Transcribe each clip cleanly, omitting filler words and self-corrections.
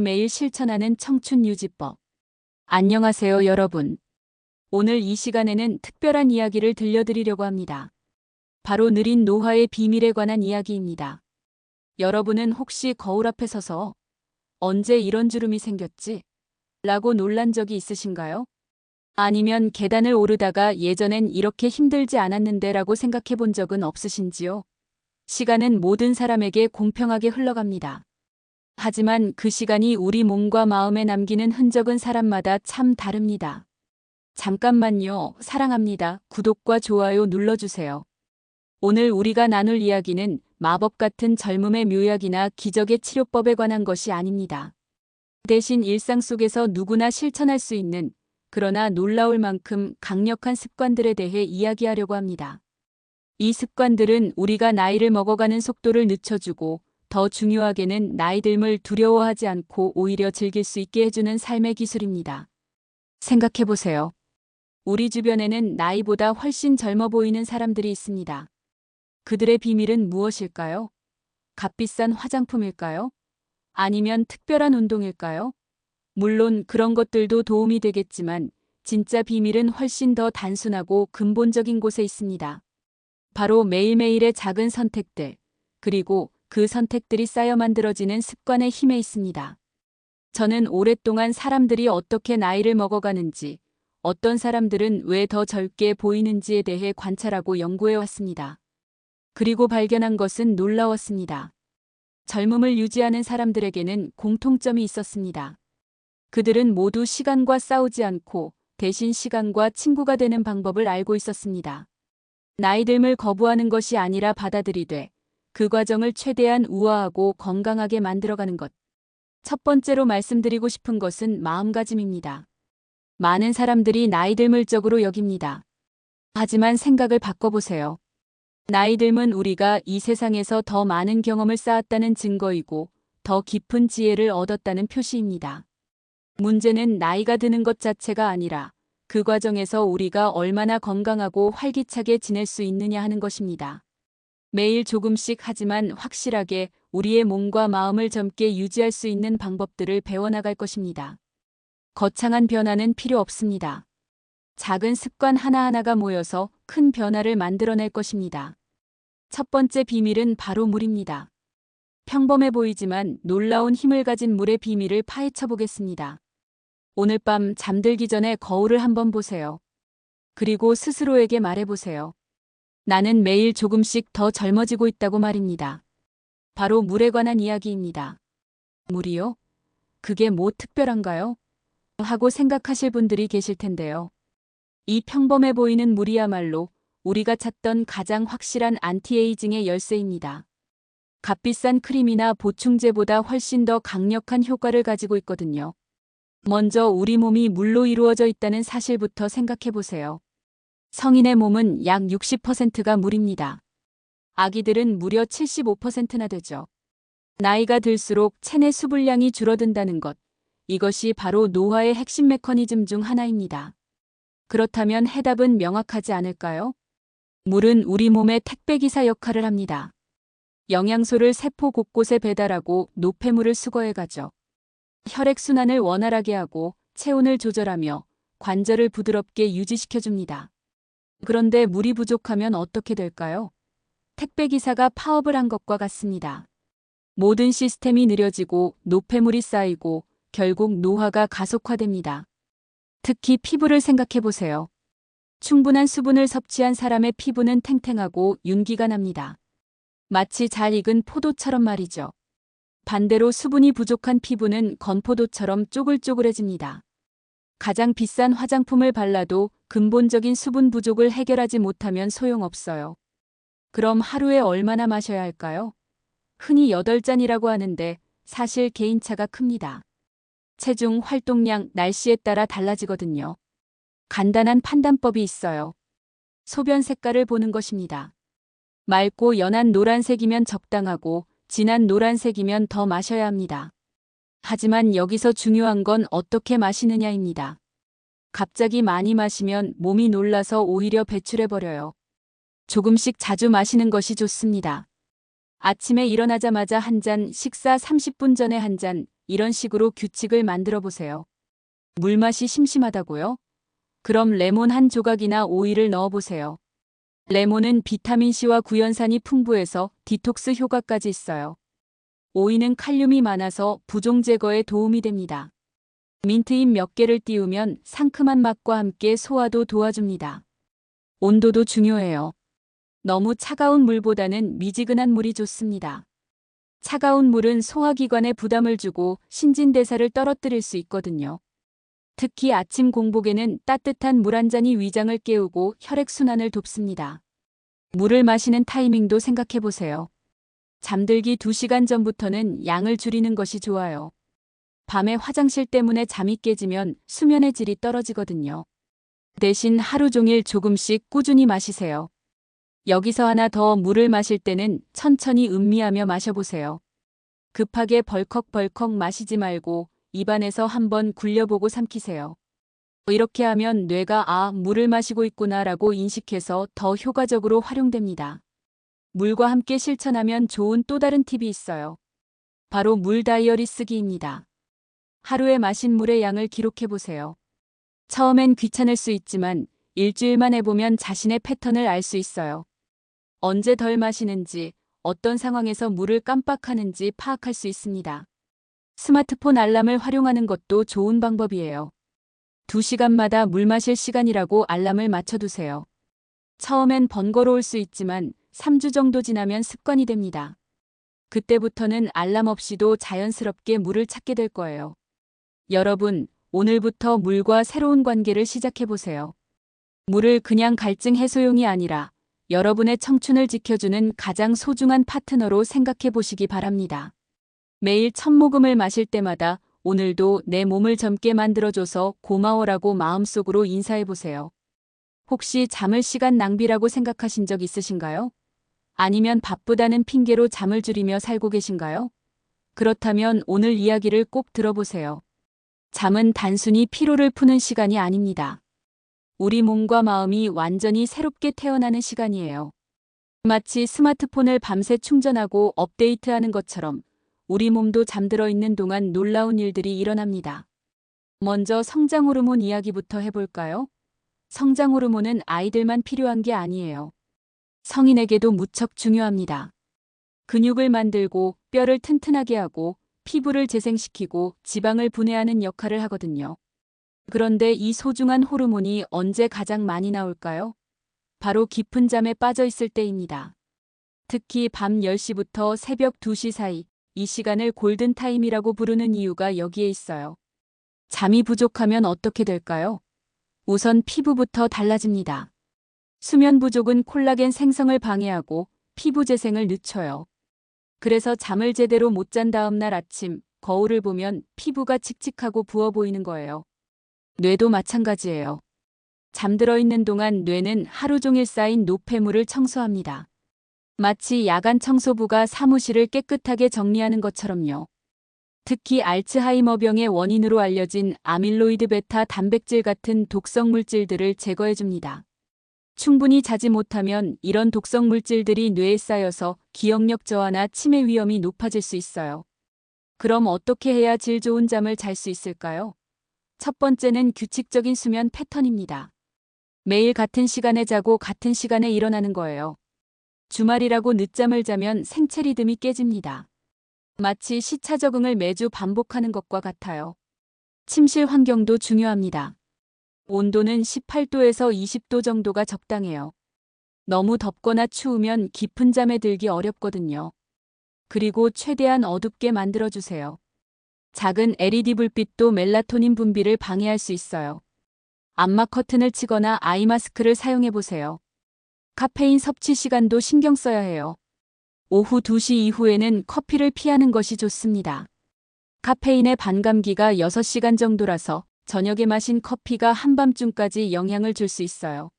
매일 실천하는 청춘 유지법. 안녕하세요, 여러분. 오늘 이 시간에는 특별한 이야기를 들려드리려고 합니다. 바로 느린 노화의 비밀에 관한 이야기입니다. 여러분은 혹시 거울 앞에 서서 언제 이런 주름이 생겼지? 라고 놀란 적이 있으신가요? 아니면 계단을 오르다가 예전엔 이렇게 힘들지 않았는데 라고 생각해 본 적은 없으신지요? 시간은 모든 사람에게 공평하게 흘러갑니다. 하지만 그 시간이 우리 몸과 마음에 남기는 흔적은 사람마다 참 다릅니다. 잠깐만요. 사랑합니다. 구독과 좋아요 눌러주세요. 오늘 우리가 나눌 이야기는 마법 같은 젊음의 묘약이나 기적의 치료법에 관한 것이 아닙니다. 대신 일상 속에서 누구나 실천할 수 있는, 그러나 놀라울 만큼 강력한 습관들에 대해 이야기하려고 합니다. 이 습관들은 우리가 나이를 먹어가는 속도를 늦춰주고, 더 중요하게는 나이 듦을 두려워하지 않고 오히려 즐길 수 있게 해주는 삶의 기술입니다. 생각해보세요. 우리 주변에는 나이보다 훨씬 젊어 보이는 사람들이 있습니다. 그들의 비밀은 무엇일까요? 값비싼 화장품일까요? 아니면 특별한 운동일까요? 물론 그런 것들도 도움이 되겠지만 진짜 비밀은 훨씬 더 단순하고 근본적인 곳에 있습니다. 바로 매일매일의 작은 선택들, 그리고 그 선택들이 쌓여 만들어지는 습관의 힘에 있습니다. 저는 오랫동안 사람들이 어떻게 나이를 먹어가는지, 어떤 사람들은 왜 더 젊게 보이는지에 대해 관찰하고 연구해 왔습니다. 그리고 발견한 것은 놀라웠습니다. 젊음을 유지하는 사람들에게는 공통점이 있었습니다. 그들은 모두 시간과 싸우지 않고 대신 시간과 친구가 되는 방법을 알고 있었습니다. 나이 듦을 거부하는 것이 아니라 받아들이되 그 과정을 최대한 우아하고 건강하게 만들어가는 것. 첫 번째로 말씀드리고 싶은 것은 마음가짐입니다. 많은 사람들이 나이 듦을 적으로 여깁니다. 하지만 생각을 바꿔보세요. 나이 듦은 우리가 이 세상에서 더 많은 경험을 쌓았다는 증거이고 더 깊은 지혜를 얻었다는 표시입니다. 문제는 나이가 드는 것 자체가 아니라 그 과정에서 우리가 얼마나 건강하고 활기차게 지낼 수 있느냐 하는 것입니다. 매일 조금씩 하지만 확실하게 우리의 몸과 마음을 젊게 유지할 수 있는 방법들을 배워나갈 것입니다. 거창한 변화는 필요 없습니다. 작은 습관 하나하나가 모여서 큰 변화를 만들어낼 것입니다. 첫 번째 비밀은 바로 물입니다. 평범해 보이지만 놀라운 힘을 가진 물의 비밀을 파헤쳐 보겠습니다. 오늘 밤 잠들기 전에 거울을 한번 보세요. 그리고 스스로에게 말해보세요. 나는 매일 조금씩 더 젊어지고 있다고 말입니다. 바로 물에 관한 이야기입니다. 물이요? 그게 뭐 특별한가요? 하고 생각하실 분들이 계실 텐데요. 이 평범해 보이는 물이야말로 우리가 찾던 가장 확실한 안티에이징의 열쇠입니다. 값비싼 크림이나 보충제보다 훨씬 더 강력한 효과를 가지고 있거든요. 먼저 우리 몸이 물로 이루어져 있다는 사실부터 생각해 보세요. 성인의 몸은 약 60%가 물입니다. 아기들은 무려 75%나 되죠. 나이가 들수록 체내 수분량이 줄어든다는 것. 이것이 바로 노화의 핵심 메커니즘 중 하나입니다. 그렇다면 해답은 명확하지 않을까요? 물은 우리 몸의 택배기사 역할을 합니다. 영양소를 세포 곳곳에 배달하고 노폐물을 수거해 가죠. 혈액순환을 원활하게 하고 체온을 조절하며 관절을 부드럽게 유지시켜줍니다. 그런데 물이 부족하면 어떻게 될까요? 택배기사가 파업을 한 것과 같습니다. 모든 시스템이 느려지고 노폐물이 쌓이고 결국 노화가 가속화됩니다. 특히 피부를 생각해 보세요. 충분한 수분을 섭취한 사람의 피부는 탱탱하고 윤기가 납니다. 마치 잘 익은 포도처럼 말이죠. 반대로 수분이 부족한 피부는 건포도처럼 쪼글쪼글해집니다. 가장 비싼 화장품을 발라도 근본적인 수분 부족을 해결하지 못하면 소용없어요. 그럼 하루에 얼마나 마셔야 할까요? 흔히 8잔이라고 하는데 사실 개인차가 큽니다. 체중, 활동량, 날씨에 따라 달라지거든요. 간단한 판단법이 있어요. 소변 색깔을 보는 것입니다. 맑고 연한 노란색이면 적당하고 진한 노란색이면 더 마셔야 합니다. 하지만 여기서 중요한 건 어떻게 마시느냐입니다. 갑자기 많이 마시면 몸이 놀라서 오히려 배출해버려요. 조금씩 자주 마시는 것이 좋습니다. 아침에 일어나자마자 한 잔, 식사 30분 전에 한 잔, 이런 식으로 규칙을 만들어 보세요. 물맛이 심심하다고요? 그럼 레몬 한 조각이나 오이를 넣어 보세요. 레몬은 비타민C와 구연산이 풍부해서 디톡스 효과까지 있어요. 오이는 칼륨이 많아서 부종 제거에 도움이 됩니다. 민트잎 몇 개를 띄우면 상큼한 맛과 함께 소화도 도와줍니다. 온도도 중요해요. 너무 차가운 물보다는 미지근한 물이 좋습니다. 차가운 물은 소화기관에 부담을 주고 신진대사를 떨어뜨릴 수 있거든요. 특히 아침 공복에는 따뜻한 물 한 잔이 위장을 깨우고 혈액순환을 돕습니다. 물을 마시는 타이밍도 생각해 보세요. 잠들기 2시간 전부터는 양을 줄이는 것이 좋아요. 밤에 화장실 때문에 잠이 깨지면 수면의 질이 떨어지거든요. 대신 하루 종일 조금씩 꾸준히 마시세요. 여기서 하나 더, 물을 마실 때는 천천히 음미하며 마셔보세요. 급하게 벌컥벌컥 마시지 말고 입안에서 한번 굴려보고 삼키세요. 이렇게 하면 뇌가 물을 마시고 있구나라고 인식해서 더 효과적으로 활용됩니다. 물과 함께 실천하면 좋은 또 다른 팁이 있어요. 바로 물 다이어리 쓰기입니다. 하루에 마신 물의 양을 기록해 보세요. 처음엔 귀찮을 수 있지만 일주일만 해보면 자신의 패턴을 알 수 있어요. 언제 덜 마시는지, 어떤 상황에서 물을 깜빡하는지 파악할 수 있습니다. 스마트폰 알람을 활용하는 것도 좋은 방법이에요. 2시간마다 물 마실 시간이라고 알람을 맞춰두세요. 처음엔 번거로울 수 있지만 3주 정도 지나면 습관이 됩니다. 그때부터는 알람 없이도 자연스럽게 물을 찾게 될 거예요. 여러분, 오늘부터 물과 새로운 관계를 시작해보세요. 물을 그냥 갈증 해소용이 아니라 여러분의 청춘을 지켜주는 가장 소중한 파트너로 생각해 보시기 바랍니다. 매일 첫 모금을 마실 때마다 오늘도 내 몸을 젊게 만들어줘서 고마워라고 마음속으로 인사해 보세요. 혹시 잠을 시간 낭비라고 생각하신 적 있으신가요? 아니면 바쁘다는 핑계로 잠을 줄이며 살고 계신가요? 그렇다면 오늘 이야기를 꼭 들어보세요. 잠은 단순히 피로를 푸는 시간이 아닙니다. 우리 몸과 마음이 완전히 새롭게 태어나는 시간이에요. 마치 스마트폰을 밤새 충전하고 업데이트하는 것처럼 우리 몸도 잠들어 있는 동안 놀라운 일들이 일어납니다. 먼저 성장 호르몬 이야기부터 해볼까요? 성장 호르몬은 아이들만 필요한 게 아니에요. 성인에게도 무척 중요합니다. 근육을 만들고 뼈를 튼튼하게 하고 피부를 재생시키고 지방을 분해하는 역할을 하거든요. 그런데 이 소중한 호르몬이 언제 가장 많이 나올까요? 바로 깊은 잠에 빠져 있을 때입니다. 특히 밤 10시부터 새벽 2시 사이, 이 시간을 골든타임이라고 부르는 이유가 여기에 있어요. 잠이 부족하면 어떻게 될까요? 우선 피부부터 달라집니다. 수면 부족은 콜라겐 생성을 방해하고 피부 재생을 늦춰요. 그래서 잠을 제대로 못 잔 다음 날 아침, 거울을 보면 피부가 칙칙하고 부어 보이는 거예요. 뇌도 마찬가지예요. 잠들어 있는 동안 뇌는 하루 종일 쌓인 노폐물을 청소합니다. 마치 야간 청소부가 사무실을 깨끗하게 정리하는 것처럼요. 특히 알츠하이머병의 원인으로 알려진 아밀로이드 베타 단백질 같은 독성 물질들을 제거해줍니다. 충분히 자지 못하면 이런 독성 물질들이 뇌에 쌓여서 기억력 저하나 치매 위험이 높아질 수 있어요. 그럼 어떻게 해야 질 좋은 잠을 잘 수 있을까요? 첫 번째는 규칙적인 수면 패턴입니다. 매일 같은 시간에 자고 같은 시간에 일어나는 거예요. 주말이라고 늦잠을 자면 생체 리듬이 깨집니다. 마치 시차 적응을 매주 반복하는 것과 같아요. 침실 환경도 중요합니다. 온도는 18도에서 20도 정도가 적당해요. 너무 덥거나 추우면 깊은 잠에 들기 어렵거든요. 그리고 최대한 어둡게 만들어주세요. 작은 LED 불빛도 멜라토닌 분비를 방해할 수 있어요. 암막 커튼을 치거나 아이 마스크를 사용해 보세요. 카페인 섭취 시간도 신경 써야 해요. 오후 2시 이후에는 커피를 피하는 것이 좋습니다. 카페인의 반감기가 6시간 정도라서 저녁에 마신 커피가 한밤중까지 영향을 줄 수 있어요.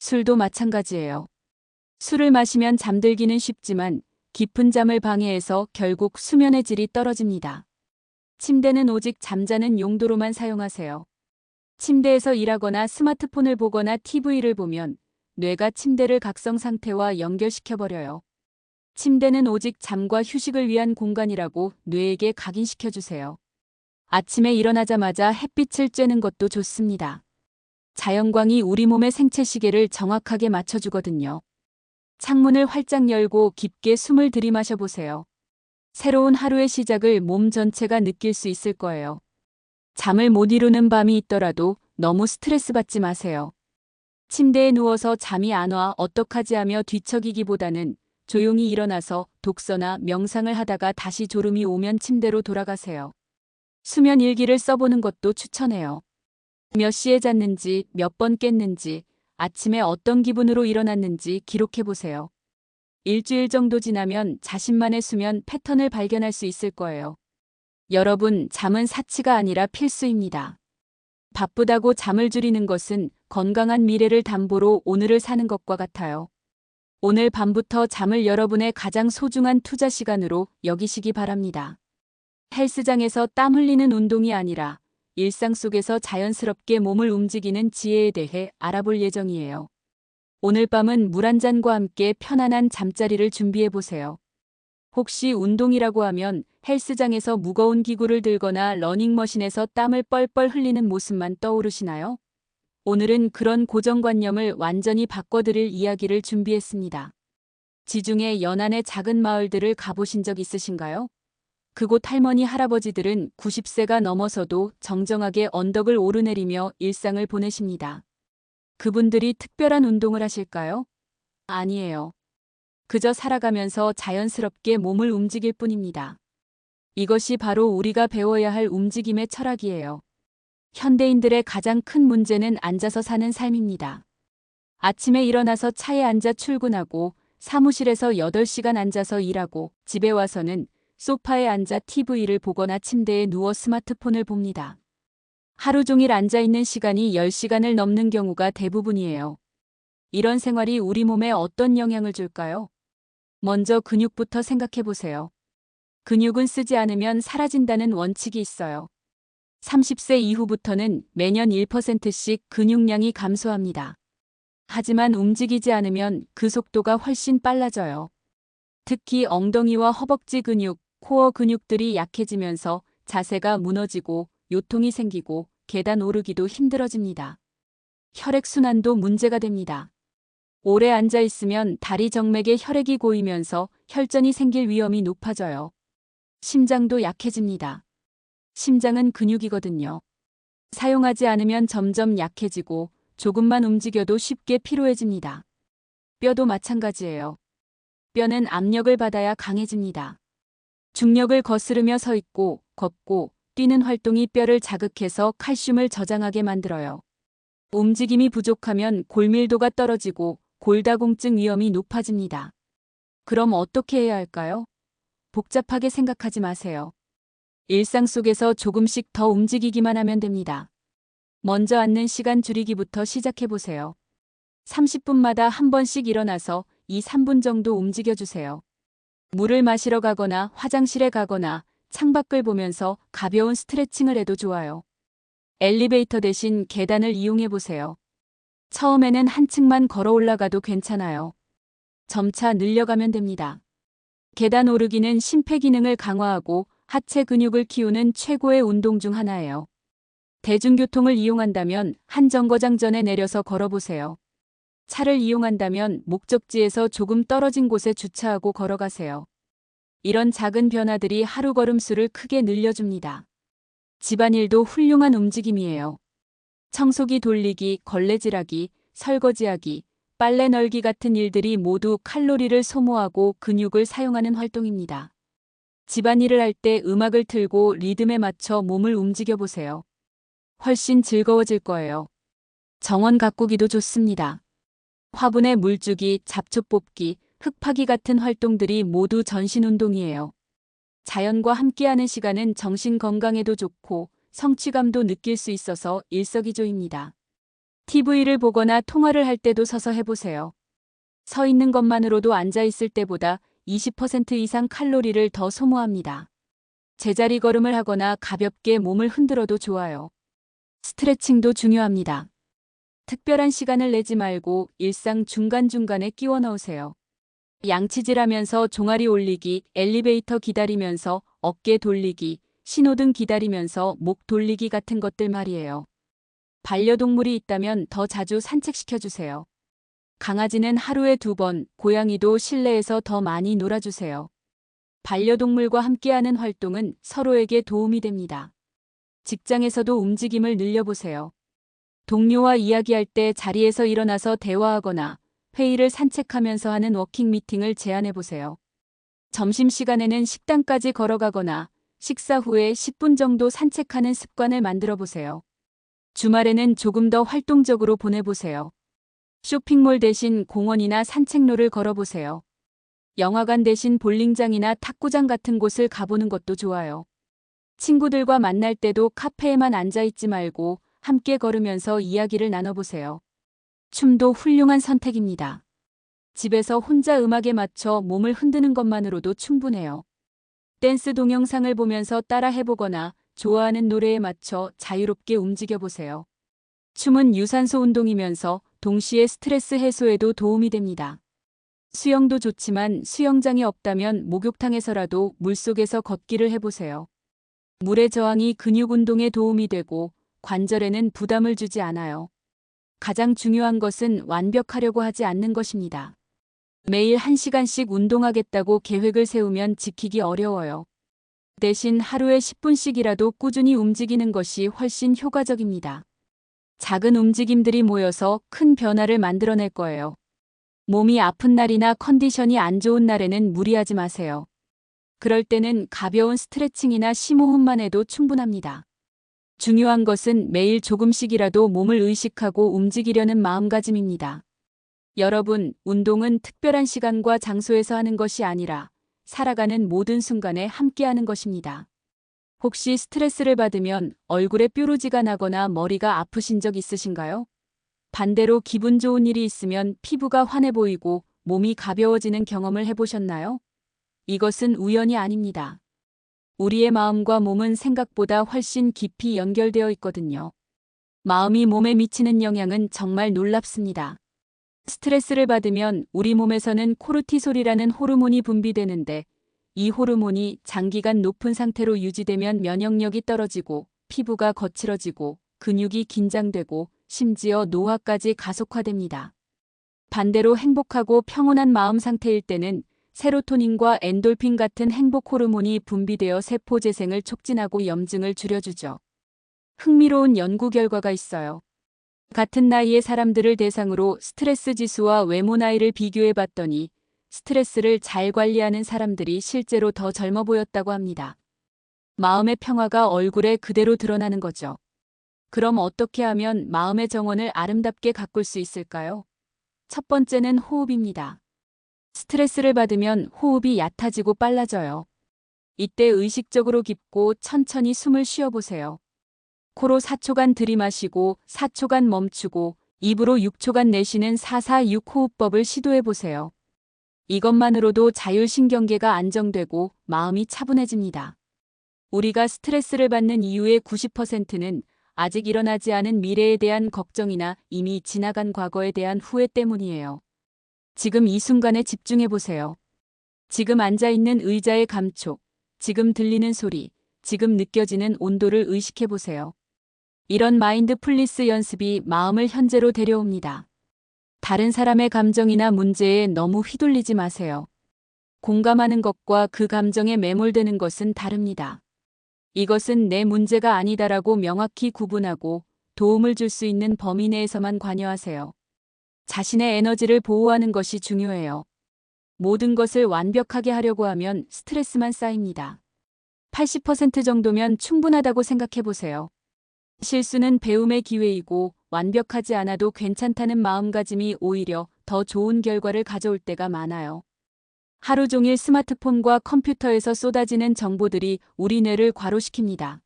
술도 마찬가지예요. 술을 마시면 잠들기는 쉽지만 깊은 잠을 방해해서 결국 수면의 질이 떨어집니다. 침대는 오직 잠자는 용도로만 사용하세요. 침대에서 일하거나 스마트폰을 보거나 TV를 보면 뇌가 침대를 각성 상태와 연결시켜버려요. 침대는 오직 잠과 휴식을 위한 공간이라고 뇌에게 각인시켜주세요. 아침에 일어나자마자 햇빛을 쬐는 것도 좋습니다. 자연광이 우리 몸의 생체 시계를 정확하게 맞춰주거든요. 창문을 활짝 열고 깊게 숨을 들이마셔 보세요. 새로운 하루의 시작을 몸 전체가 느낄 수 있을 거예요. 잠을 못 이루는 밤이 있더라도 너무 스트레스 받지 마세요. 침대에 누워서 잠이 안 와 어떡하지 하며 뒤척이기보다는 조용히 일어나서 독서나 명상을 하다가 다시 졸음이 오면 침대로 돌아가세요. 수면 일기를 써보는 것도 추천해요. 몇 시에 잤는지, 몇 번 깼는지, 아침에 어떤 기분으로 일어났는지 기록해보세요. 일주일 정도 지나면 자신만의 수면 패턴을 발견할 수 있을 거예요. 여러분, 잠은 사치가 아니라 필수입니다. 바쁘다고 잠을 줄이는 것은 건강한 미래를 담보로 오늘을 사는 것과 같아요. 오늘 밤부터 잠을 여러분의 가장 소중한 투자 시간으로 여기시기 바랍니다. 헬스장에서 땀 흘리는 운동이 아니라 일상 속에서 자연스럽게 몸을 움직이는 지혜에 대해 알아볼 예정이에요. 오늘 밤은 물 한 잔과 함께 편안한 잠자리를 준비해 보세요. 혹시 운동이라고 하면 헬스장에서 무거운 기구를 들거나 러닝머신에서 땀을 뻘뻘 흘리는 모습만 떠오르시나요? 오늘은 그런 고정관념을 완전히 바꿔드릴 이야기를 준비했습니다. 지중해 연안의 작은 마을들을 가보신 적 있으신가요? 그곳 할머니 할아버지들은 90세가 넘어서도 정정하게 언덕을 오르내리며 일상을 보내십니다. 그분들이 특별한 운동을 하실까요? 아니에요. 그저 살아가면서 자연스럽게 몸을 움직일 뿐입니다. 이것이 바로 우리가 배워야 할 움직임의 철학이에요. 현대인들의 가장 큰 문제는 앉아서 사는 삶입니다. 아침에 일어나서 차에 앉아 출근하고 사무실에서 8시간 앉아서 일하고 집에 와서는 소파에 앉아 TV를 보거나 침대에 누워 스마트폰을 봅니다. 하루 종일 앉아있는 시간이 10시간을 넘는 경우가 대부분이에요. 이런 생활이 우리 몸에 어떤 영향을 줄까요? 먼저 근육부터 생각해 보세요. 근육은 쓰지 않으면 사라진다는 원칙이 있어요. 30세 이후부터는 매년 1%씩 근육량이 감소합니다. 하지만 움직이지 않으면 그 속도가 훨씬 빨라져요. 특히 엉덩이와 허벅지 근육, 코어 근육들이 약해지면서 자세가 무너지고 요통이 생기고 계단 오르기도 힘들어집니다. 혈액순환도 문제가 됩니다. 오래 앉아 있으면 다리 정맥에 혈액이 고이면서 혈전이 생길 위험이 높아져요. 심장도 약해집니다. 심장은 근육이거든요. 사용하지 않으면 점점 약해지고 조금만 움직여도 쉽게 피로해집니다. 뼈도 마찬가지예요. 뼈는 압력을 받아야 강해집니다. 중력을 거스르며 서 있고 걷고 뛰는 활동이 뼈를 자극해서 칼슘을 저장하게 만들어요. 움직임이 부족하면 골밀도가 떨어지고 골다공증 위험이 높아집니다. 그럼 어떻게 해야 할까요? 복잡하게 생각하지 마세요. 일상 속에서 조금씩 더 움직이기만 하면 됩니다. 먼저 앉는 시간 줄이기부터 시작해 보세요. 30분마다 한 번씩 일어나서 2, 3분 정도 움직여주세요. 물을 마시러 가거나 화장실에 가거나 창밖을 보면서 가벼운 스트레칭을 해도 좋아요. 엘리베이터 대신 계단을 이용해 보세요. 처음에는 한 층만 걸어 올라가도 괜찮아요. 점차 늘려가면 됩니다. 계단 오르기는 심폐기능을 강화하고 하체 근육을 키우는 최고의 운동 중 하나예요. 대중교통을 이용한다면 한 정거장 전에 내려서 걸어보세요. 차를 이용한다면 목적지에서 조금 떨어진 곳에 주차하고 걸어가세요. 이런 작은 변화들이 하루 걸음수를 크게 늘려줍니다. 집안일도 훌륭한 움직임이에요. 청소기 돌리기, 걸레질하기, 설거지하기, 빨래 널기 같은 일들이 모두 칼로리를 소모하고 근육을 사용하는 활동입니다. 집안일을 할 때 음악을 틀고 리듬에 맞춰 몸을 움직여 보세요. 훨씬 즐거워질 거예요. 정원 가꾸기도 좋습니다. 화분에 물 주기, 잡초 뽑기, 흙 파기 같은 활동들이 모두 전신 운동이에요. 자연과 함께하는 시간은 정신 건강에도 좋고 성취감도 느낄 수 있어서 일석이조입니다. TV를 보거나 통화를 할 때도 서서 해보세요. 서 있는 것만으로도 앉아 있을 때보다 20% 이상 칼로리를 더 소모합니다. 제자리 걸음을 하거나 가볍게 몸을 흔들어도 좋아요. 스트레칭도 중요합니다. 특별한 시간을 내지 말고 일상 중간중간에 끼워 넣으세요. 양치질하면서 종아리 올리기, 엘리베이터 기다리면서 어깨 돌리기, 신호등 기다리면서 목 돌리기 같은 것들 말이에요. 반려동물이 있다면 더 자주 산책시켜주세요. 강아지는 하루에 2번, 고양이도 실내에서 더 많이 놀아주세요. 반려동물과 함께하는 활동은 서로에게 도움이 됩니다. 직장에서도 움직임을 늘려보세요. 동료와 이야기할 때 자리에서 일어나서 대화하거나 회의를 산책하면서 하는 워킹 미팅을 제안해보세요. 점심시간에는 식당까지 걸어가거나 식사 후에 10분 정도 산책하는 습관을 만들어보세요. 주말에는 조금 더 활동적으로 보내보세요. 쇼핑몰 대신 공원이나 산책로를 걸어보세요. 영화관 대신 볼링장이나 탁구장 같은 곳을 가보는 것도 좋아요. 친구들과 만날 때도 카페에만 앉아있지 말고 함께 걸으면서 이야기를 나눠보세요. 춤도 훌륭한 선택입니다. 집에서 혼자 음악에 맞춰 몸을 흔드는 것만으로도 충분해요. 댄스 동영상을 보면서 따라 해보거나 좋아하는 노래에 맞춰 자유롭게 움직여보세요. 춤은 유산소 운동이면서 동시에 스트레스 해소에도 도움이 됩니다. 수영도 좋지만 수영장이 없다면 목욕탕에서라도 물속에서 걷기를 해보세요. 물의 저항이 근육 운동에 도움이 되고 관절에는 부담을 주지 않아요. 가장 중요한 것은 완벽하려고 하지 않는 것입니다. 매일 1시간씩 운동하겠다고 계획을 세우면 지키기 어려워요. 대신 하루에 10분씩이라도 꾸준히 움직이는 것이 훨씬 효과적입니다. 작은 움직임들이 모여서 큰 변화를 만들어낼 거예요. 몸이 아픈 날이나 컨디션이 안 좋은 날에는 무리하지 마세요. 그럴 때는 가벼운 스트레칭이나 심호흡만 해도 충분합니다. 중요한 것은 매일 조금씩이라도 몸을 의식하고 움직이려는 마음가짐입니다. 여러분, 운동은 특별한 시간과 장소에서 하는 것이 아니라 살아가는 모든 순간에 함께하는 것입니다. 혹시 스트레스를 받으면 얼굴에 뾰루지가 나거나 머리가 아프신 적 있으신가요? 반대로 기분 좋은 일이 있으면 피부가 환해 보이고 몸이 가벼워지는 경험을 해보셨나요? 이것은 우연이 아닙니다. 우리의 마음과 몸은 생각보다 훨씬 깊이 연결되어 있거든요. 마음이 몸에 미치는 영향은 정말 놀랍습니다. 스트레스를 받으면 우리 몸에서는 코르티솔이라는 호르몬이 분비되는데 이 호르몬이 장기간 높은 상태로 유지되면 면역력이 떨어지고 피부가 거칠어지고 근육이 긴장되고 심지어 노화까지 가속화됩니다. 반대로 행복하고 평온한 마음 상태일 때는 세로토닌과 엔돌핀 같은 행복 호르몬이 분비되어 세포 재생을 촉진하고 염증을 줄여주죠. 흥미로운 연구 결과가 있어요. 같은 나이의 사람들을 대상으로 스트레스 지수와 외모 나이를 비교해 봤더니 스트레스를 잘 관리하는 사람들이 실제로 더 젊어 보였다고 합니다. 마음의 평화가 얼굴에 그대로 드러나는 거죠. 그럼 어떻게 하면 마음의 정원을 아름답게 가꿀 수 있을까요? 첫 번째는 호흡입니다. 스트레스를 받으면 호흡이 얕아지고 빨라져요. 이때 의식적으로 깊고 천천히 숨을 쉬어보세요. 코로 4초간 들이마시고 4초간 멈추고 입으로 6초간 내쉬는 4-4-6 호흡법을 시도해보세요. 이것만으로도 자율신경계가 안정되고 마음이 차분해집니다. 우리가 스트레스를 받는 이유의 90%는 아직 일어나지 않은 미래에 대한 걱정이나 이미 지나간 과거에 대한 후회 때문이에요. 지금 이 순간에 집중해보세요. 지금 앉아있는 의자의 감촉, 지금 들리는 소리, 지금 느껴지는 온도를 의식해보세요. 이런 마인드풀리스 연습이 마음을 현재로 데려옵니다. 다른 사람의 감정이나 문제에 너무 휘둘리지 마세요. 공감하는 것과 그 감정에 매몰되는 것은 다릅니다. 이것은 내 문제가 아니다라고 명확히 구분하고 도움을 줄 수 있는 범위 내에서만 관여하세요. 자신의 에너지를 보호하는 것이 중요해요. 모든 것을 완벽하게 하려고 하면 스트레스만 쌓입니다. 80% 정도면 충분하다고 생각해보세요. 실수는 배움의 기회이고 완벽하지 않아도 괜찮다는 마음가짐이 오히려 더 좋은 결과를 가져올 때가 많아요. 하루 종일 스마트폰과 컴퓨터에서 쏟아지는 정보들이 우리 뇌를 과로시킵니다.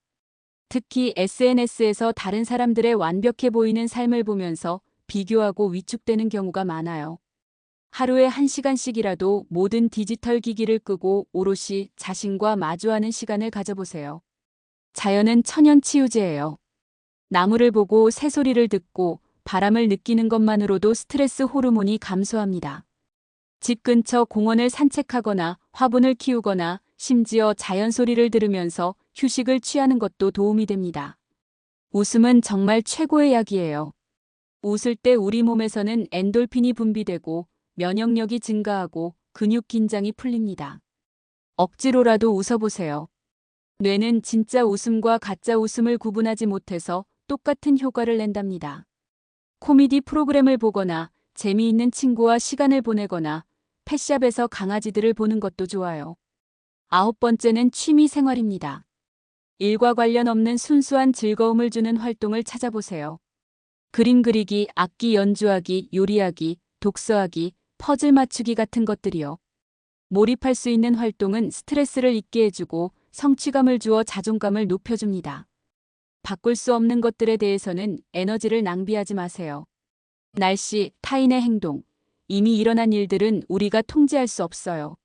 특히 SNS에서 다른 사람들의 완벽해 보이는 삶을 보면서 비교하고 위축되는 경우가 많아요. 하루에 1시간씩이라도 모든 디지털 기기를 끄고 오롯이 자신과 마주하는 시간을 가져보세요. 자연은 천연치유제예요. 나무를 보고 새소리를 듣고 바람을 느끼는 것만으로도 스트레스 호르몬이 감소합니다. 집 근처 공원을 산책하거나 화분을 키우거나 심지어 자연 소리를 들으면서 휴식을 취하는 것도 도움이 됩니다. 웃음은 정말 최고의 약이에요. 웃을 때 우리 몸에서는 엔돌핀이 분비되고 면역력이 증가하고 근육 긴장이 풀립니다. 억지로라도 웃어보세요. 뇌는 진짜 웃음과 가짜 웃음을 구분하지 못해서 똑같은 효과를 낸답니다. 코미디 프로그램을 보거나 재미있는 친구와 시간을 보내거나 펫샵에서 강아지들을 보는 것도 좋아요. 9번째는 취미 생활입니다. 일과 관련 없는 순수한 즐거움을 주는 활동을 찾아보세요. 그림 그리기, 악기 연주하기, 요리하기, 독서하기, 퍼즐 맞추기 같은 것들이요. 몰입할 수 있는 활동은 스트레스를 잊게 해주고 성취감을 주어 자존감을 높여줍니다. 바꿀 수 없는 것들에 대해서는 에너지를 낭비하지 마세요. 날씨, 타인의 행동, 이미 일어난 일들은 우리가 통제할 수 없어요.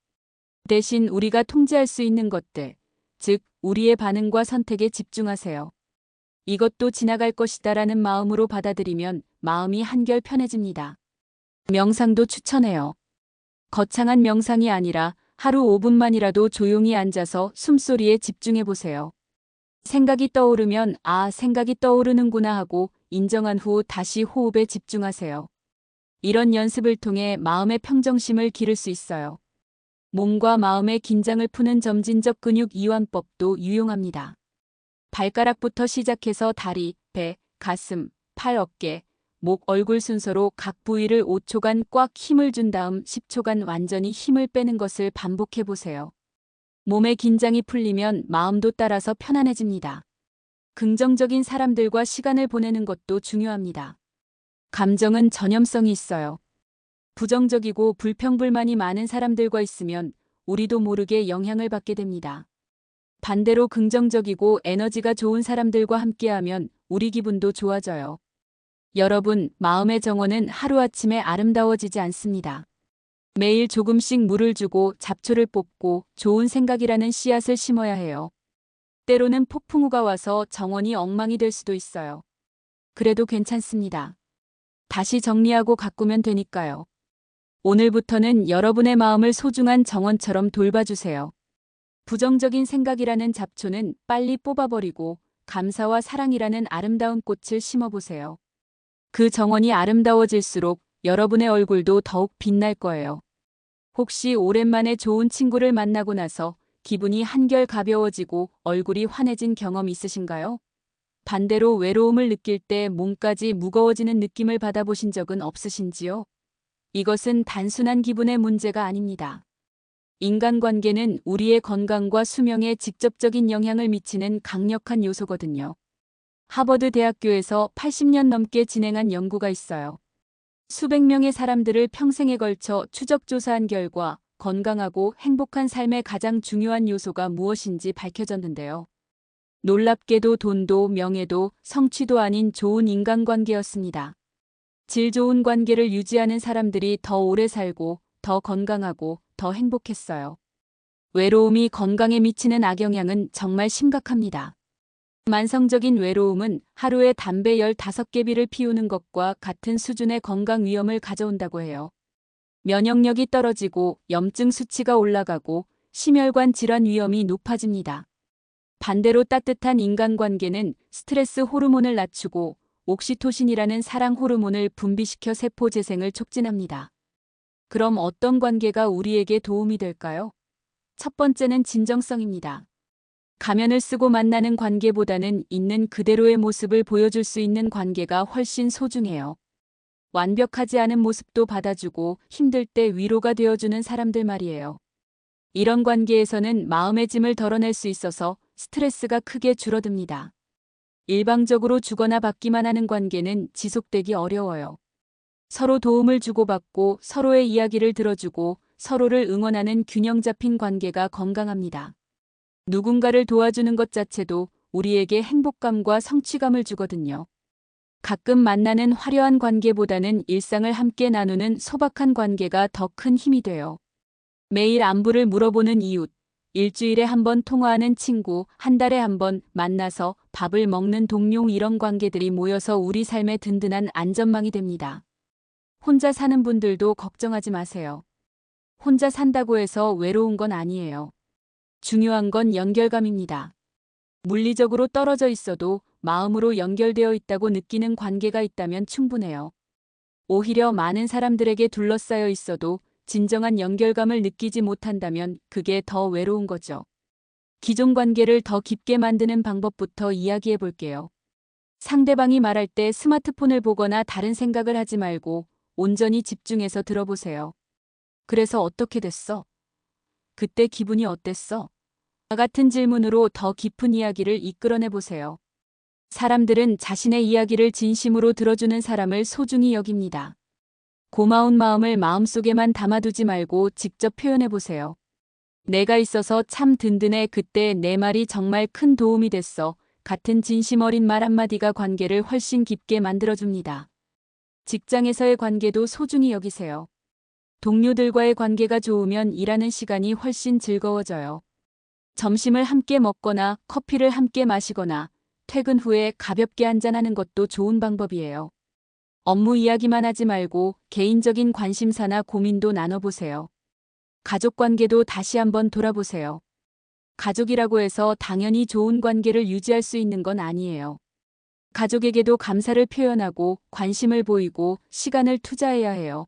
대신 우리가 통제할 수 있는 것들, 즉 우리의 반응과 선택에 집중하세요. 이것도 지나갈 것이다라는 마음으로 받아들이면 마음이 한결 편해집니다. 명상도 추천해요. 거창한 명상이 아니라 하루 5분만이라도 조용히 앉아서 숨소리에 집중해 보세요. 생각이 떠오르면 생각이 떠오르는구나 하고 인정한 후 다시 호흡에 집중하세요. 이런 연습을 통해 마음의 평정심을 기를 수 있어요. 몸과 마음의 긴장을 푸는 점진적 근육 이완법도 유용합니다. 발가락부터 시작해서 다리, 배, 가슴, 팔, 어깨, 목, 얼굴 순서로 각 부위를 5초간 꽉 힘을 준 다음 10초간 완전히 힘을 빼는 것을 반복해 보세요. 몸의 긴장이 풀리면 마음도 따라서 편안해집니다. 긍정적인 사람들과 시간을 보내는 것도 중요합니다. 감정은 전염성이 있어요. 부정적이고 불평불만이 많은 사람들과 있으면 우리도 모르게 영향을 받게 됩니다. 반대로 긍정적이고 에너지가 좋은 사람들과 함께하면 우리 기분도 좋아져요. 여러분, 마음의 정원은 하루아침에 아름다워지지 않습니다. 매일 조금씩 물을 주고 잡초를 뽑고 좋은 생각이라는 씨앗을 심어야 해요. 때로는 폭풍우가 와서 정원이 엉망이 될 수도 있어요. 그래도 괜찮습니다. 다시 정리하고 가꾸면 되니까요. 오늘부터는 여러분의 마음을 소중한 정원처럼 돌봐주세요. 부정적인 생각이라는 잡초는 빨리 뽑아버리고 감사와 사랑이라는 아름다운 꽃을 심어보세요. 그 정원이 아름다워질수록 여러분의 얼굴도 더욱 빛날 거예요. 혹시 오랜만에 좋은 친구를 만나고 나서 기분이 한결 가벼워지고 얼굴이 환해진 경험 있으신가요? 반대로 외로움을 느낄 때 몸까지 무거워지는 느낌을 받아보신 적은 없으신지요? 이것은 단순한 기분의 문제가 아닙니다. 인간관계는 우리의 건강과 수명에 직접적인 영향을 미치는 강력한 요소거든요. 하버드 대학교에서 80년 넘게 진행한 연구가 있어요. 수백 명의 사람들을 평생에 걸쳐 추적 조사한 결과 건강하고 행복한 삶의 가장 중요한 요소가 무엇인지 밝혀졌는데요. 놀랍게도 돈도 명예도 성취도 아닌 좋은 인간관계였습니다. 질 좋은 관계를 유지하는 사람들이 더 오래 살고 더 건강하고 더 행복했어요. 외로움이 건강에 미치는 악영향은 정말 심각합니다. 만성적인 외로움은 하루에 담배 15개비를 피우는 것과 같은 수준의 건강 위험을 가져온다고 해요. 면역력이 떨어지고 염증 수치가 올라가고 심혈관 질환 위험이 높아집니다. 반대로 따뜻한 인간관계는 스트레스 호르몬을 낮추고 옥시토신이라는 사랑 호르몬을 분비시켜 세포 재생을 촉진합니다. 그럼 어떤 관계가 우리에게 도움이 될까요? 첫 번째는 진정성입니다. 가면을 쓰고 만나는 관계보다는 있는 그대로의 모습을 보여줄 수 있는 관계가 훨씬 소중해요. 완벽하지 않은 모습도 받아주고 힘들 때 위로가 되어주는 사람들 말이에요. 이런 관계에서는 마음의 짐을 덜어낼 수 있어서 스트레스가 크게 줄어듭니다. 일방적으로 주거나 받기만 하는 관계는 지속되기 어려워요. 서로 도움을 주고받고 서로의 이야기를 들어주고 서로를 응원하는 균형 잡힌 관계가 건강합니다. 누군가를 도와주는 것 자체도 우리에게 행복감과 성취감을 주거든요. 가끔 만나는 화려한 관계보다는 일상을 함께 나누는 소박한 관계가 더 큰 힘이 돼요. 매일 안부를 물어보는 이웃, 일주일에 한 번 통화하는 친구, 한 달에 한 번 만나서 밥을 먹는 동료 이런 관계들이 모여서 우리 삶의 든든한 안전망이 됩니다. 혼자 사는 분들도 걱정하지 마세요. 혼자 산다고 해서 외로운 건 아니에요. 중요한 건 연결감입니다. 물리적으로 떨어져 있어도 마음으로 연결되어 있다고 느끼는 관계가 있다면 충분해요. 오히려 많은 사람들에게 둘러싸여 있어도 진정한 연결감을 느끼지 못한다면 그게 더 외로운 거죠. 기존 관계를 더 깊게 만드는 방법부터 이야기해 볼게요. 상대방이 말할 때 스마트폰을 보거나 다른 생각을 하지 말고 온전히 집중해서 들어보세요. 그래서 어떻게 됐어? 그때 기분이 어땠어? 같은 질문으로 더 깊은 이야기를 이끌어내 보세요. 사람들은 자신의 이야기를 진심으로 들어주는 사람을 소중히 여깁니다. 고마운 마음을 마음속에만 담아두지 말고 직접 표현해 보세요. 내가 있어서 참 든든해. 그때 내 말이 정말 큰 도움이 됐어. 같은 진심 어린 말 한마디가 관계를 훨씬 깊게 만들어줍니다. 직장에서의 관계도 소중히 여기세요. 동료들과의 관계가 좋으면 일하는 시간이 훨씬 즐거워져요. 점심을 함께 먹거나 커피를 함께 마시거나 퇴근 후에 가볍게 한잔하는 것도 좋은 방법이에요. 업무 이야기만 하지 말고 개인적인 관심사나 고민도 나눠보세요. 가족 관계도 다시 한번 돌아보세요. 가족이라고 해서 당연히 좋은 관계를 유지할 수 있는 건 아니에요. 가족에게도 감사를 표현하고 관심을 보이고 시간을 투자해야 해요.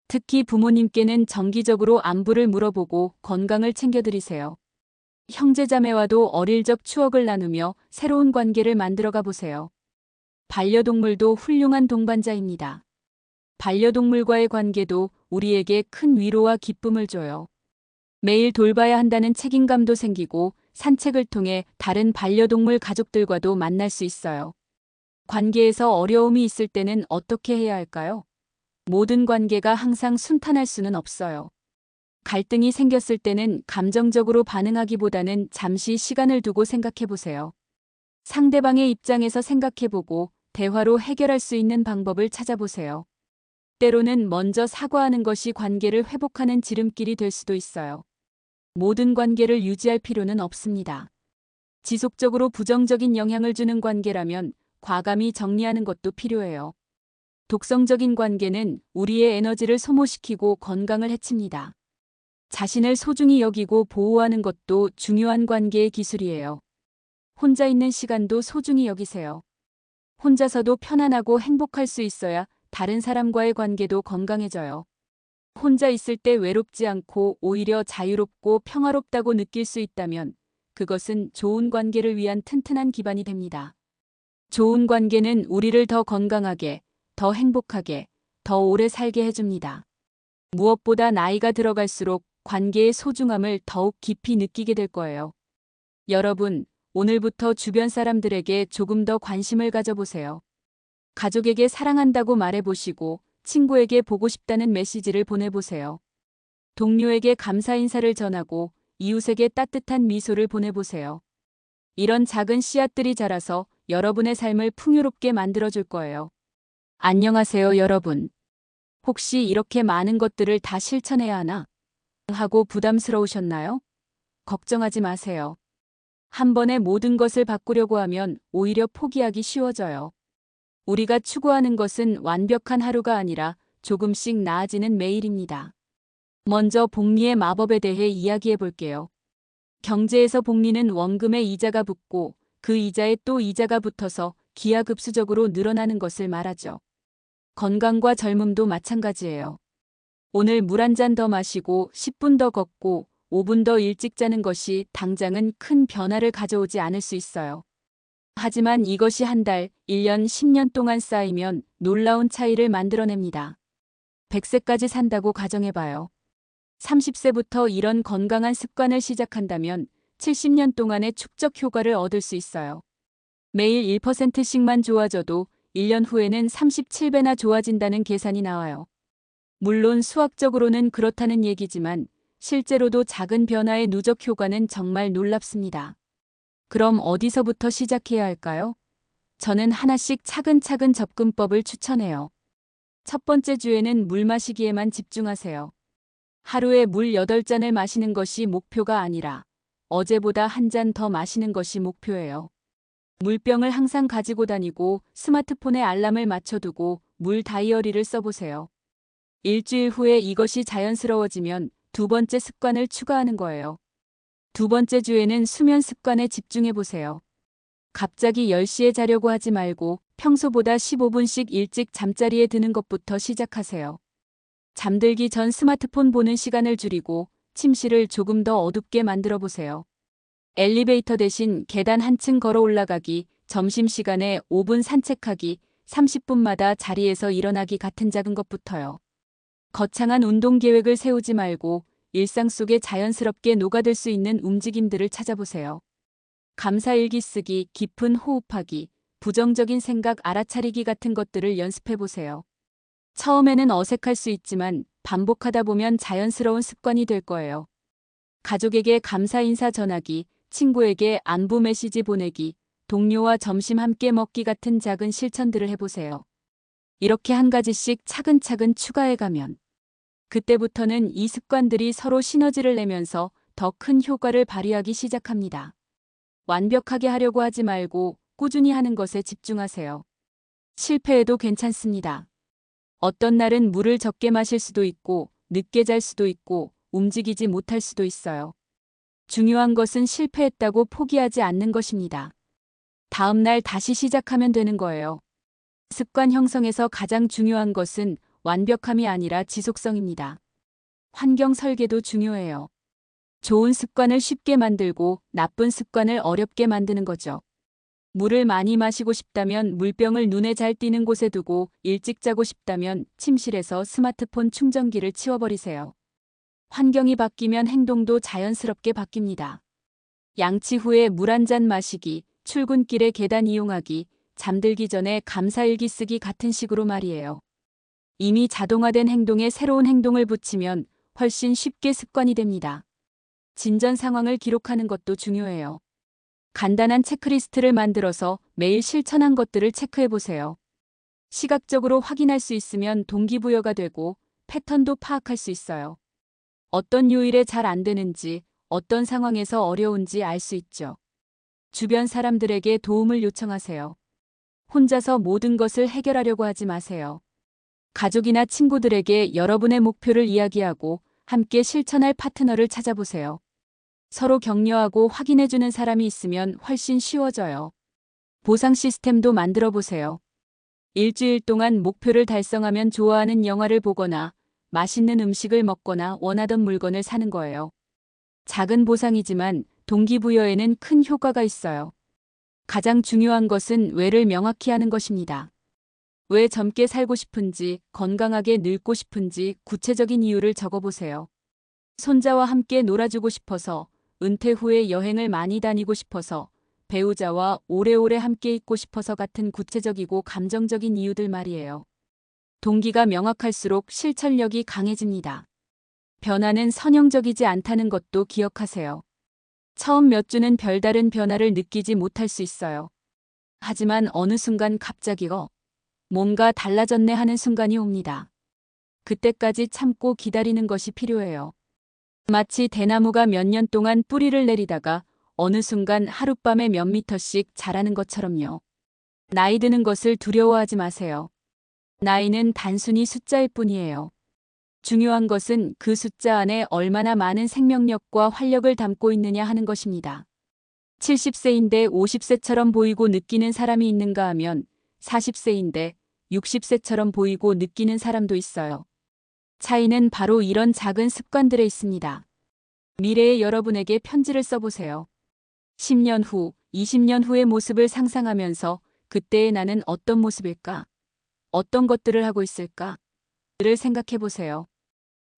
특히 부모님께는 정기적으로 안부를 물어보고 건강을 챙겨드리세요. 형제자매와도 어릴 적 추억을 나누며 새로운 관계를 만들어가 보세요. 반려동물도 훌륭한 동반자입니다. 반려동물과의 관계도 우리에게 큰 위로와 기쁨을 줘요. 매일 돌봐야 한다는 책임감도 생기고 산책을 통해 다른 반려동물 가족들과도 만날 수 있어요. 관계에서 어려움이 있을 때는 어떻게 해야 할까요? 모든 관계가 항상 순탄할 수는 없어요. 갈등이 생겼을 때는 감정적으로 반응하기보다는 잠시 시간을 두고 생각해 보세요. 상대방의 입장에서 생각해 보고 대화로 해결할 수 있는 방법을 찾아보세요. 때로는 먼저 사과하는 것이 관계를 회복하는 지름길이 될 수도 있어요. 모든 관계를 유지할 필요는 없습니다. 지속적으로 부정적인 영향을 주는 관계라면 과감히 정리하는 것도 필요해요. 독성적인 관계는 우리의 에너지를 소모시키고 건강을 해칩니다. 자신을 소중히 여기고 보호하는 것도 중요한 관계의 기술이에요. 혼자 있는 시간도 소중히 여기세요. 혼자서도 편안하고 행복할 수 있어야 다른 사람과의 관계도 건강해져요. 혼자 있을 때 외롭지 않고 오히려 자유롭고 평화롭다고 느낄 수 있다면 그것은 좋은 관계를 위한 튼튼한 기반이 됩니다. 좋은 관계는 우리를 더 건강하게, 더 행복하게, 더 오래 살게 해줍니다. 무엇보다 나이가 들어갈수록 관계의 소중함을 더욱 깊이 느끼게 될 거예요. 여러분, 오늘부터 주변 사람들에게 조금 더 관심을 가져보세요. 가족에게 사랑한다고 말해보시고 친구에게 보고 싶다는 메시지를 보내보세요. 동료에게 감사 인사를 전하고 이웃에게 따뜻한 미소를 보내보세요. 이런 작은 씨앗들이 자라서 여러분의 삶을 풍요롭게 만들어줄 거예요. 안녕하세요, 여러분. 혹시 이렇게 많은 것들을 다 실천해야 하나? 하고 부담스러우셨나요? 걱정하지 마세요. 한 번에 모든 것을 바꾸려고 하면 오히려 포기하기 쉬워져요. 우리가 추구하는 것은 완벽한 하루가 아니라 조금씩 나아지는 매일입니다. 먼저 복리의 마법에 대해 이야기해 볼게요. 경제에서 복리는 원금에 이자가 붙고 그 이자에 또 이자가 붙어서 기하급수적으로 늘어나는 것을 말하죠. 건강과 젊음도 마찬가지예요. 오늘 물 한 잔 더 마시고 10분 더 걷고 5분 더 일찍 자는 것이 당장은 큰 변화를 가져오지 않을 수 있어요. 하지만 이것이 한 달, 1년, 10년 동안 쌓이면 놀라운 차이를 만들어냅니다. 100세까지 산다고 가정해봐요. 30세부터 이런 건강한 습관을 시작한다면 70년 동안의 축적 효과를 얻을 수 있어요. 매일 1%씩만 좋아져도 1년 후에는 37배나 좋아진다는 계산이 나와요. 물론 수학적으로는 그렇다는 얘기지만 실제로도 작은 변화의 누적 효과는 정말 놀랍습니다. 그럼 어디서부터 시작해야 할까요? 저는 하나씩 차근차근 접근법을 추천해요. 첫 번째 주에는 물 마시기에만 집중하세요. 하루에 물 8잔을 마시는 것이 목표가 아니라 어제보다 한 잔 더 마시는 것이 목표예요. 물병을 항상 가지고 다니고 스마트폰에 알람을 맞춰두고 물 다이어리를 써보세요. 일주일 후에 이것이 자연스러워지면 두 번째 습관을 추가하는 거예요. 두 번째 주에는 수면 습관에 집중해 보세요. 갑자기 10시에 자려고 하지 말고 평소보다 15분씩 일찍 잠자리에 드는 것부터 시작하세요. 잠들기 전 스마트폰 보는 시간을 줄이고 침실을 조금 더 어둡게 만들어 보세요. 엘리베이터 대신 계단 한층 걸어 올라가기, 점심시간에 5분 산책하기, 30분마다 자리에서 일어나기 같은 작은 것부터요. 거창한 운동 계획을 세우지 말고 일상 속에 자연스럽게 녹아들 수 있는 움직임들을 찾아보세요. 감사일기 쓰기, 깊은 호흡하기, 부정적인 생각 알아차리기 같은 것들을 연습해 보세요. 처음에는 어색할 수 있지만 반복하다 보면 자연스러운 습관이 될 거예요. 가족에게 감사 인사 전하기, 친구에게 안부 메시지 보내기, 동료와 점심 함께 먹기 같은 작은 실천들을 해보세요. 이렇게 한 가지씩 차근차근 추가해가면 그때부터는 이 습관들이 서로 시너지를 내면서 더 큰 효과를 발휘하기 시작합니다. 완벽하게 하려고 하지 말고 꾸준히 하는 것에 집중하세요. 실패해도 괜찮습니다. 어떤 날은 물을 적게 마실 수도 있고, 늦게 잘 수도 있고, 움직이지 못할 수도 있어요. 중요한 것은 실패했다고 포기하지 않는 것입니다. 다음 날 다시 시작하면 되는 거예요. 습관 형성에서 가장 중요한 것은 완벽함이 아니라 지속성입니다. 환경 설계도 중요해요. 좋은 습관을 쉽게 만들고 나쁜 습관을 어렵게 만드는 거죠. 물을 많이 마시고 싶다면 물병을 눈에 잘 띄는 곳에 두고 일찍 자고 싶다면 침실에서 스마트폰 충전기를 치워버리세요. 환경이 바뀌면 행동도 자연스럽게 바뀝니다. 양치 후에 물 한 잔 마시기, 출근길에 계단 이용하기, 잠들기 전에 감사일기 쓰기 같은 식으로 말이에요. 이미 자동화된 행동에 새로운 행동을 붙이면 훨씬 쉽게 습관이 됩니다. 진전 상황을 기록하는 것도 중요해요. 간단한 체크리스트를 만들어서 매일 실천한 것들을 체크해 보세요. 시각적으로 확인할 수 있으면 동기부여가 되고 패턴도 파악할 수 있어요. 어떤 요일에 잘 안 되는지, 어떤 상황에서 어려운지 알 수 있죠. 주변 사람들에게 도움을 요청하세요. 혼자서 모든 것을 해결하려고 하지 마세요. 가족이나 친구들에게 여러분의 목표를 이야기하고 함께 실천할 파트너를 찾아보세요. 서로 격려하고 확인해주는 사람이 있으면 훨씬 쉬워져요. 보상 시스템도 만들어 보세요. 일주일 동안 목표를 달성하면 좋아하는 영화를 보거나 맛있는 음식을 먹거나 원하던 물건을 사는 거예요. 작은 보상이지만 동기부여에는 큰 효과가 있어요. 가장 중요한 것은 왜를 명확히 하는 것입니다. 왜 젊게 살고 싶은지, 건강하게 늙고 싶은지 구체적인 이유를 적어보세요. 손자와 함께 놀아주고 싶어서, 은퇴 후에 여행을 많이 다니고 싶어서, 배우자와 오래오래 함께 있고 싶어서 같은 구체적이고 감정적인 이유들 말이에요. 동기가 명확할수록 실천력이 강해집니다. 변화는 선형적이지 않다는 것도 기억하세요. 처음 몇 주는 별다른 변화를 느끼지 못할 수 있어요. 하지만 어느 순간 갑자기 뭔가 달라졌네 하는 순간이 옵니다. 그때까지 참고 기다리는 것이 필요해요. 마치 대나무가 몇 년 동안 뿌리를 내리다가 어느 순간 하룻밤에 몇 미터씩 자라는 것처럼요. 나이 드는 것을 두려워하지 마세요. 나이는 단순히 숫자일 뿐이에요. 중요한 것은 그 숫자 안에 얼마나 많은 생명력과 활력을 담고 있느냐 하는 것입니다. 70세인데 50세처럼 보이고 느끼는 사람이 있는가 하면 40세인데 60세처럼 보이고 느끼는 사람도 있어요. 차이는 바로 이런 작은 습관들에 있습니다. 미래의 여러분에게 편지를 써보세요. 10년 후, 20년 후의 모습을 상상하면서 그때의 나는 어떤 모습일까? 어떤 것들을 하고 있을까? 를 생각해 보세요.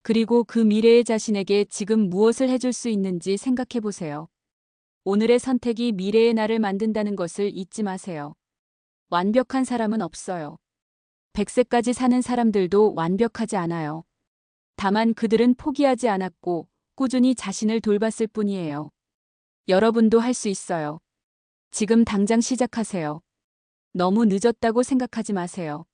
그리고 그 미래의 자신에게 지금 무엇을 해줄 수 있는지 생각해 보세요. 오늘의 선택이 미래의 나를 만든다는 것을 잊지 마세요. 완벽한 사람은 없어요. 100세까지 사는 사람들도 완벽하지 않아요. 다만 그들은 포기하지 않았고 꾸준히 자신을 돌봤을 뿐이에요. 여러분도 할 수 있어요. 지금 당장 시작하세요. 너무 늦었다고 생각하지 마세요.